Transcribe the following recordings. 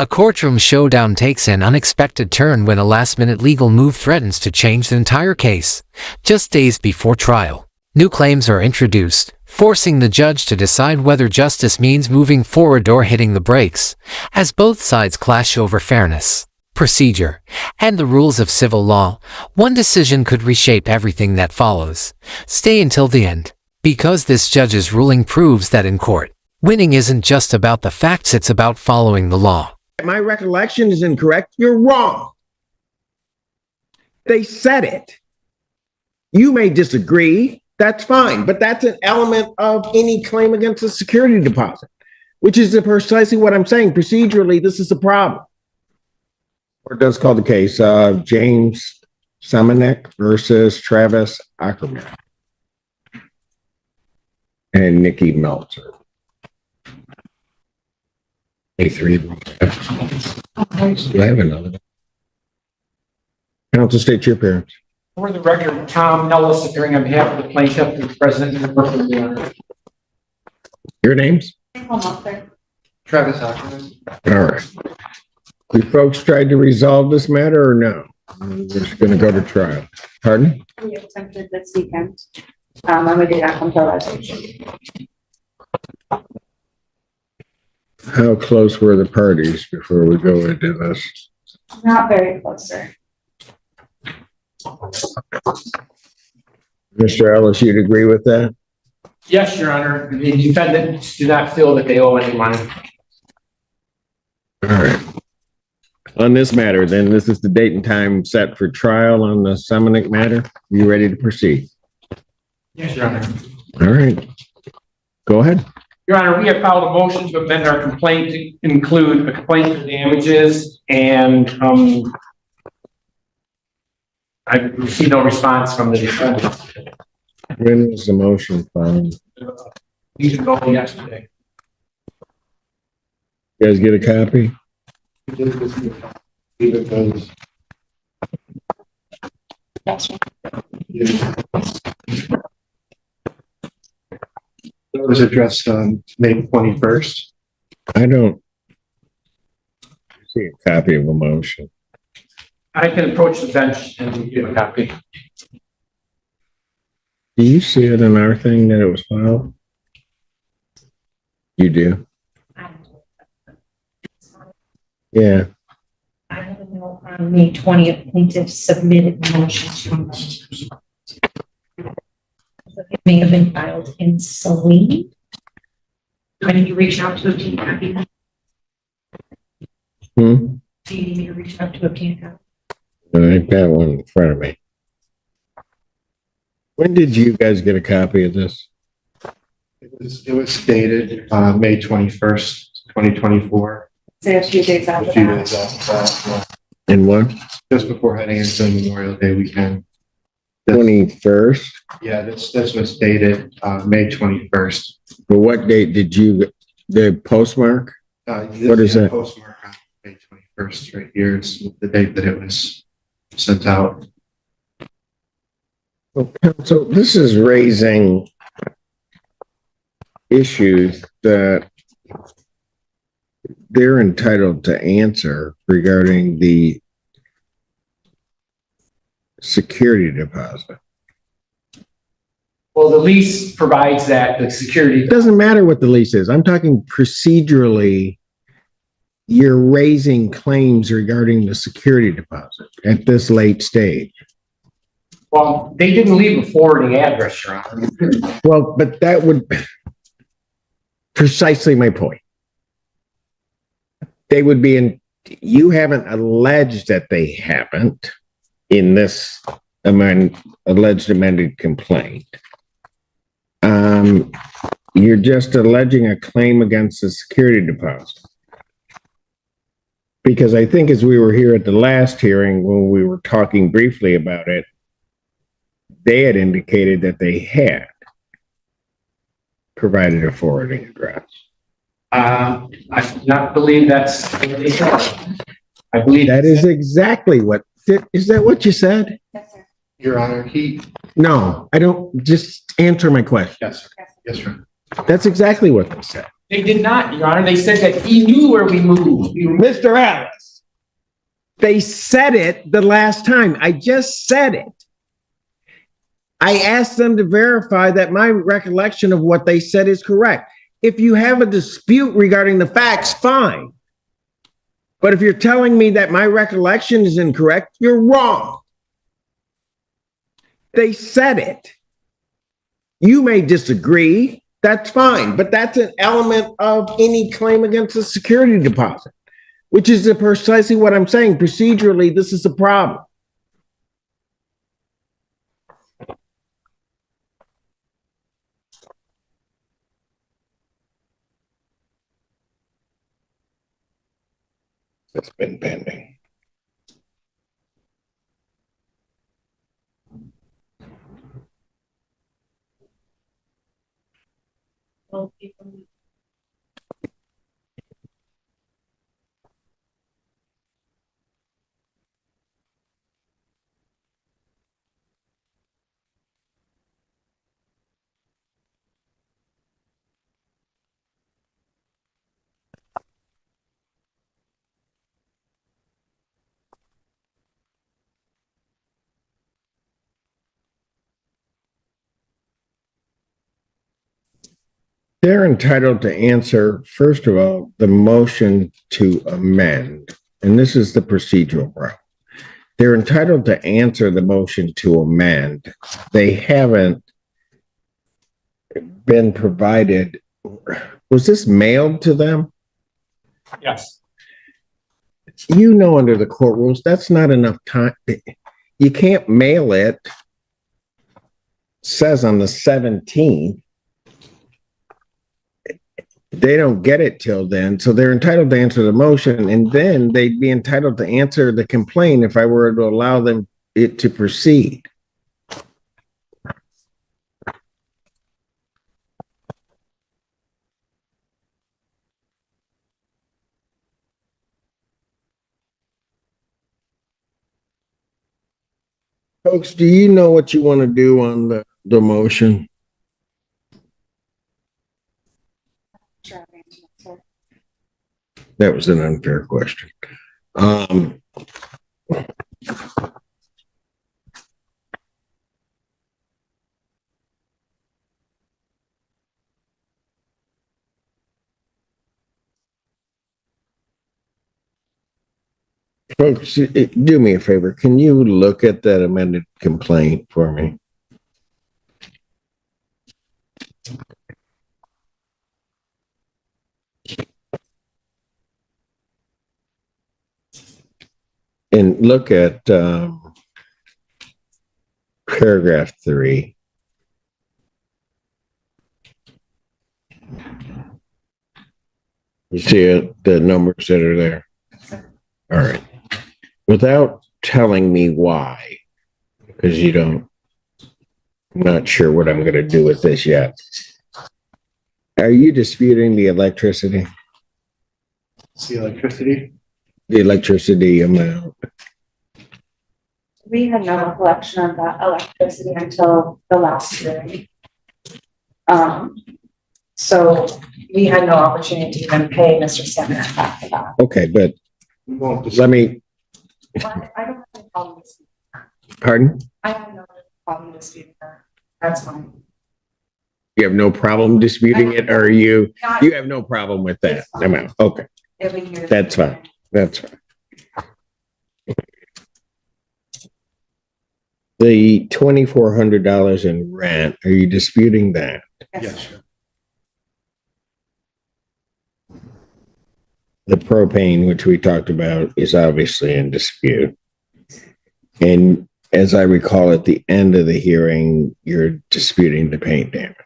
A courtroom showdown takes an unexpected turn when a last-minute legal move threatens to change the entire case. Just days before trial, new claims are introduced, forcing the judge to decide whether justice means moving forward or hitting the brakes, as both sides clash over fairness, procedure, and the rules of civil law. One decision could reshape everything that follows. Stay until the end, because this judge's ruling proves that in court, winning isn't just about the facts, it's about following the law. My recollection is incorrect. You're wrong. They said it. You may disagree. That's fine. But that's an element of any claim against a security deposit, which is precisely what I'm saying. Procedurally, this is a problem. Or it does call the case of James Samanek versus Travis Ackerman and Nikki Meltzer. A3. Do I have another? Counsel, state your appearance. For the record, Tom Ellis, appearing on behalf of the plaintiff and the president of the Your names? Travis Ackerman. All right. You folks tried to resolve this matter or no? We're just going to go to trial. Pardon? We attempted this weekend. And we did not come to a resolution. How close were the parties before we go into this? Not very close, sir. Mr. Ellis, you'd agree with that? Yes, Your Honor. The defendants do not feel that they owe any money. All right. On this matter, then, this is the date and time set for trial on the Samanek matter. You ready to proceed? Yes, Your Honor. All right. Go ahead. Your Honor, we have filed a motion to amend our complaint to include a complaint for damages, and I received no response from the defendant. When was the motion filed? You can go yesterday. You guys get a copy? It was addressed on May 21st. I don't see a copy of a motion. I can approach the bench and give a copy. Do you see it in our thing that it was filed? You do? Yeah. I have a note on May 20th, plaintiff submitted motions from it may have been filed in Saline. Why did you reach out to obtain a copy? Do you need me to reach out to obtain a copy? I've got one in front of me. When did you guys get a copy of this? It was dated May 21st, 2024. Say a few days after A few that. days after that, In what? just before heading into Memorial Day weekend. 21st? Yeah, this was dated May 21st. But what date did you, the postmark? What is that? Postmark on May 21st right here is the date that it was sent out. So this is raising issues that they're entitled to answer regarding the security deposit. Well, the lease provides that the security. It doesn't matter what the lease is. I'm talking procedurally. You're raising claims regarding the security deposit at this late stage. Well, they didn't leave a forwarding address, Your Honor. Well, but that would precisely my point. They would be in, you haven't alleged that they haven't in this alleged amended complaint. You're just alleging a claim against the security deposit. Because I think as we were here at the last hearing, when we were talking briefly about it, they had indicated that they had provided a forwarding address. I do not believe that's what they said. I believe That is exactly what, is that what you said? Yes, sir. Your Honor, No, I don't, just answer my question. yes, sir. That's exactly what they said. They did not, Your Honor. They said that he knew where we moved. Mr. Ellis, they said it the last time. I just said it. I asked them to verify that my recollection of what they said is correct. If you have a dispute regarding the facts, fine. But if you're telling me that my recollection is incorrect, you're wrong. They said it. You may disagree. That's fine. But that's an element of any claim against a security deposit, which is precisely what I'm saying. Procedurally, this is a problem. It's been pending. They're entitled to answer, first of all, the motion to amend, and this is the procedural route. They're entitled to answer the motion to amend. They haven't been provided. Was this mailed to them? Yes. You know, under the court rules, that's not enough time. You can't mail it. It says on the 17th. They don't get it till then, so they're entitled to answer the motion, and then they'd be entitled to answer the complaint if I were to allow them it to proceed. Folks, do you know what you want to do on the motion? Sure, I've answered that, sir. That was an unfair question. Folks, do me a favor. Can you look at that amended complaint for me? And look at paragraph 3. You see it, the numbers that are there? All right. Without telling me why, because you don't, I'm not sure what I'm going to do with this yet. Are you disputing the electricity? It's the electricity. The electricity amount? We had no recollection of that electricity until the last hearing. So we had no opportunity to even pay Mr. Stammer back for that. Okay, but let me, Well, I don't have a problem disputing that. pardon? I have no problem disputing that. That's fine. You have no problem disputing it, or you Not have no problem with that amount? Okay, every year. that's fine. That's fine. The $2,400 in rent, are you disputing that? Yes, sir. The propane, which we talked about, is obviously in dispute. And as I recall, at the end of the hearing, you're disputing the paint damage.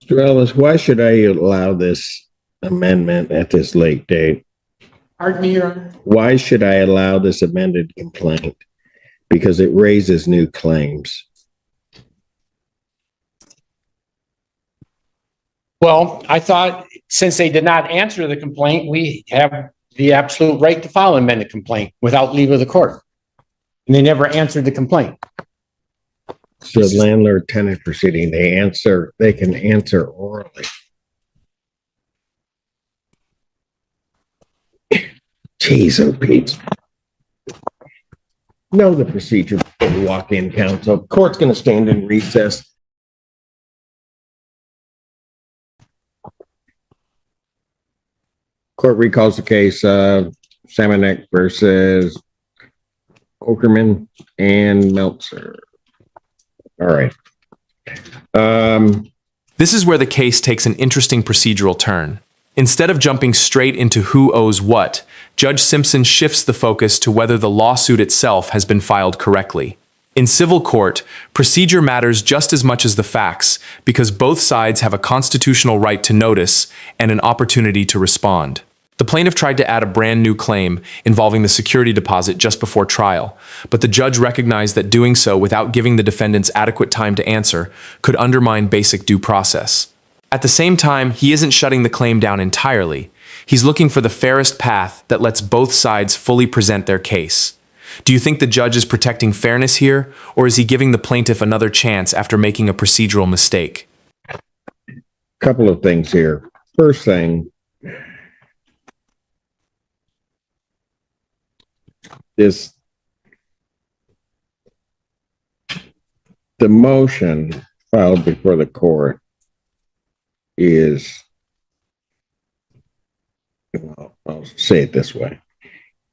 Mr. Ellis, why should I allow this amendment at this late date? Pardon me, Your Honor? Why should I allow this amended complaint? Because it raises new claims. Well, I thought since they did not answer the complaint, we have the absolute right to file an amended complaint without leave of the court. And they never answered the complaint. So landlord tenant proceeding, they can answer orally. Jeez, oh Pete. Know the procedure before you walk in, counsel. Court's gonna stand in recess. Court recalls the case of Samanek versus Okerman and Meltzer. All right. This is where the case takes an interesting procedural turn. Instead of jumping straight into who owes what, Judge Simpson shifts the focus to whether the lawsuit itself has been filed correctly. In civil court, procedure matters just as much as the facts because both sides have a constitutional right to notice and an opportunity to respond. The plaintiff tried to add a brand new claim involving the security deposit just before trial, but the judge recognized that doing so without giving the defendants adequate time to answer could undermine basic due process. At the same time, he isn't shutting the claim down entirely. He's looking for the fairest path that lets both sides fully present their case. Do you think the judge is protecting fairness here, or is he giving the plaintiff another chance after making a procedural mistake? Couple of things here. First thing, the motion filed before the court is, well, I'll say it this way.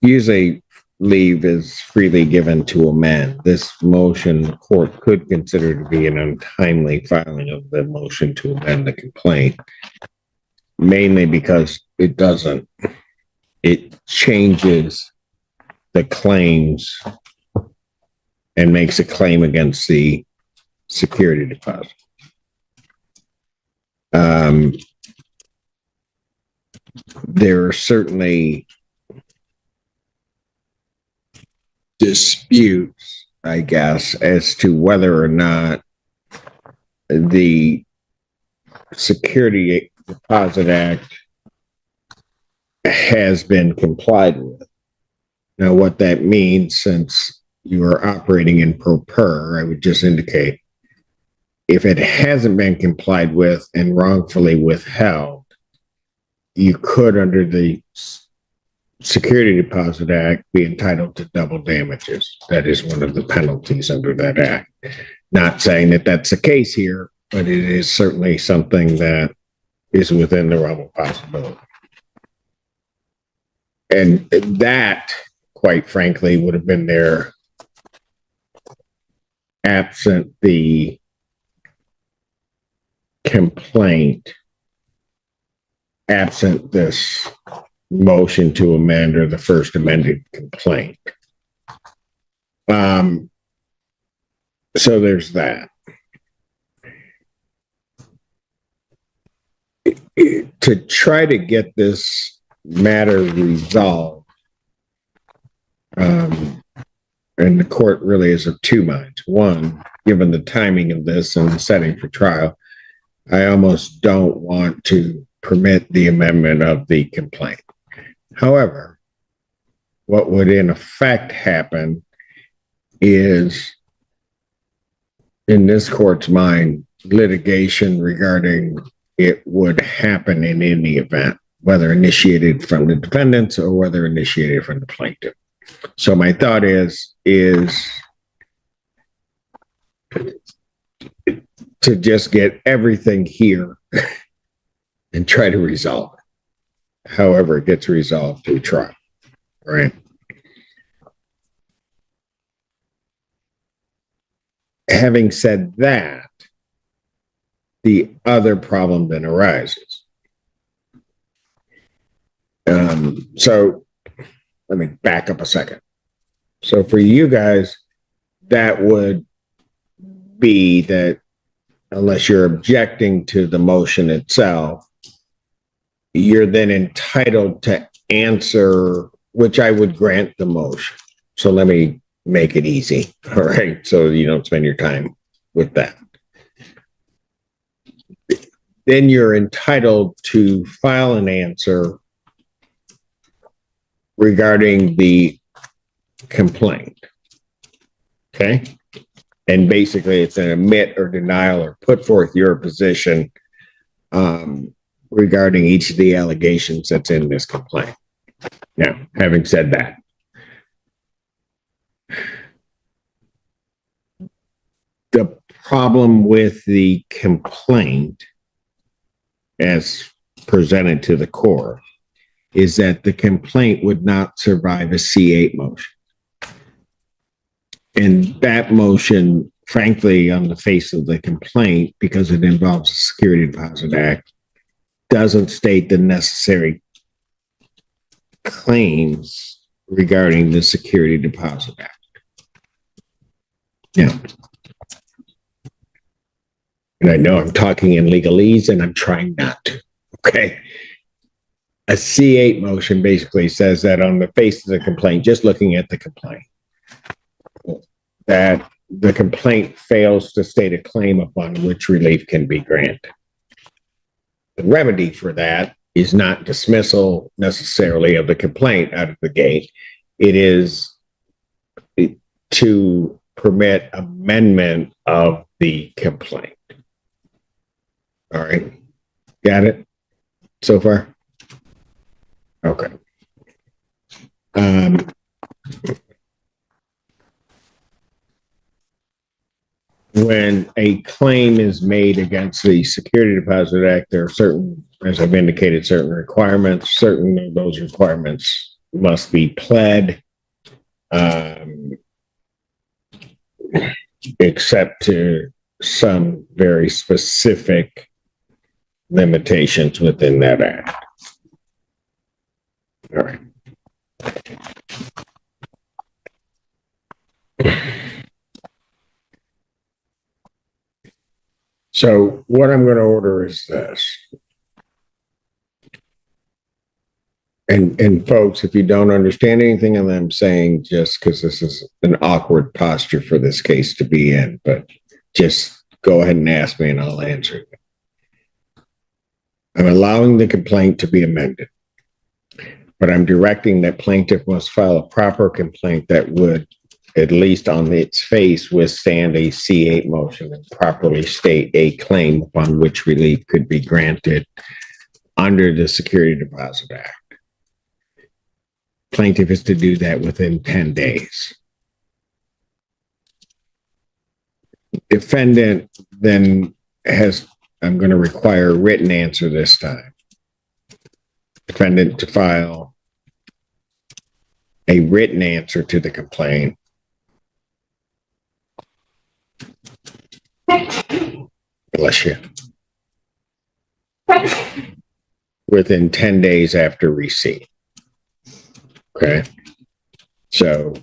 Usually leave is freely given to amend. This motion, the court could consider to be an untimely filing of the motion to amend the complaint, mainly because it doesn't. It changes the claims and makes a claim against the security deposit. There are certainly disputes, I guess, as to whether or not the Security Deposit Act has been complied with. Now, what that means, since you are operating in pro per, I would just indicate if it hasn't been complied with and wrongfully withheld, you could, under the Security Deposit Act, be entitled to double damages. That is one of the penalties under that act. Not saying that that's the case here, but it is certainly something that is within the realm of possibility. And that, quite frankly, would have been there absent the complaint, absent this motion to amend or the first amended complaint. So there's that. To try to get this matter resolved, and the court really is of two minds. One, given the timing of this and the setting for trial, I almost don't want to permit the amendment of the complaint. However, what would in effect happen is, in this court's mind, litigation regarding it would happen in any event, whether initiated from the defendants or whether initiated from the plaintiff. So my thought is to just get everything here and try to resolve it. However it gets resolved through trial, right? Having said that, the other problem then arises. So let me back up a second. So for you guys, that would be that unless you're objecting to the motion itself, you're then entitled to answer, which I would grant the motion. So let me make it easy, all right? So you don't spend your time with that. then you're entitled to file an answer regarding the complaint. Okay? And basically it's an admit or denial or put forth your position regarding each of the allegations that's in this complaint. Now, having said that, the problem with the complaint as presented to the court is that the complaint would not survive a C8 motion. And that motion, frankly, on the face of the complaint, because it involves the Security Deposit Act, doesn't state the necessary claims regarding the Security Deposit Act. Yeah. And I know I'm talking in legalese and I'm trying not to. Okay. A C8 motion basically says that on the face of the complaint, just looking at the complaint, that the complaint fails to state a claim upon which relief can be granted. The remedy for that is not dismissal necessarily of the complaint out of the gate. It is to permit amendment of the complaint. All right. Got it so far? Okay. When a claim is made against the Security Deposit Act, there are certain, as I've indicated, certain requirements. Certain of those requirements must be pled, except to some very specific limitations within that act. All right. So what I'm going to order is this. And folks, if you don't understand anything that I'm saying, just because this is an awkward posture for this case to be in, but just go ahead and ask me and I'll answer it. I'm allowing the complaint to be amended, but I'm directing that plaintiff must file a proper complaint that would, at least on its face, withstand a C8 motion and properly state a claim upon which relief could be granted under the Security Deposit Act. Plaintiff is to do that within 10 days. Defendant then has, I'm going to require a written answer this time. Defendant to file a written answer to the complaint. Bless you. Within 10 days after receipt. Okay. So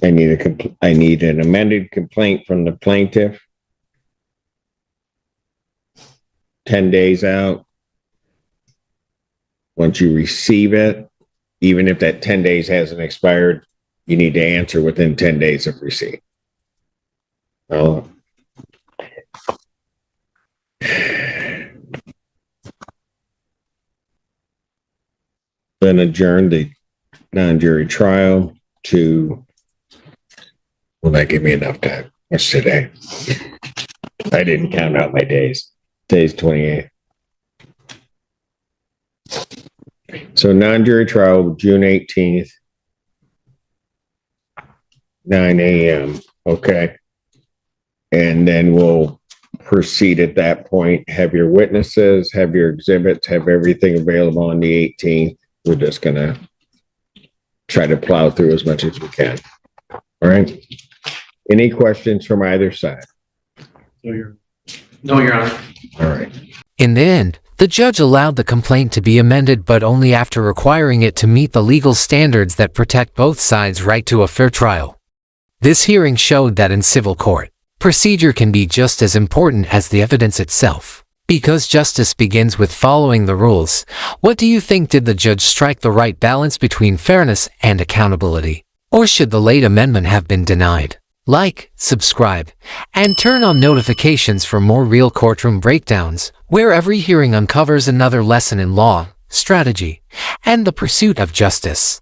I need an amended complaint from the plaintiff. 10 days out. Once you receive it, even if that 10 days hasn't expired, you need to answer within 10 days of receipt. Oh. Then adjourn the non-jury trial to, will that give me enough time? What's today? I didn't count out my days. Today's 28th. So non-jury trial, June 18th, 9 a.m. Okay. And then we'll proceed at that point, have your witnesses, have your exhibits, have everything available on the 18th. We're just going to try to plow through as much as we can. All right. Any questions from either side? No, Your Honor. All right. In the end, the judge allowed the complaint to be amended, but only after requiring it to meet the legal standards that protect both sides' right to a fair trial. This hearing showed that in civil court, procedure can be just as important as the evidence itself. Because justice begins with following the rules, what do you think? Did the judge strike the right balance between fairness and accountability? Or should the late amendment have been denied? Like, subscribe, and turn on notifications for more real courtroom breakdowns, where every hearing uncovers another lesson in law, strategy, and the pursuit of justice.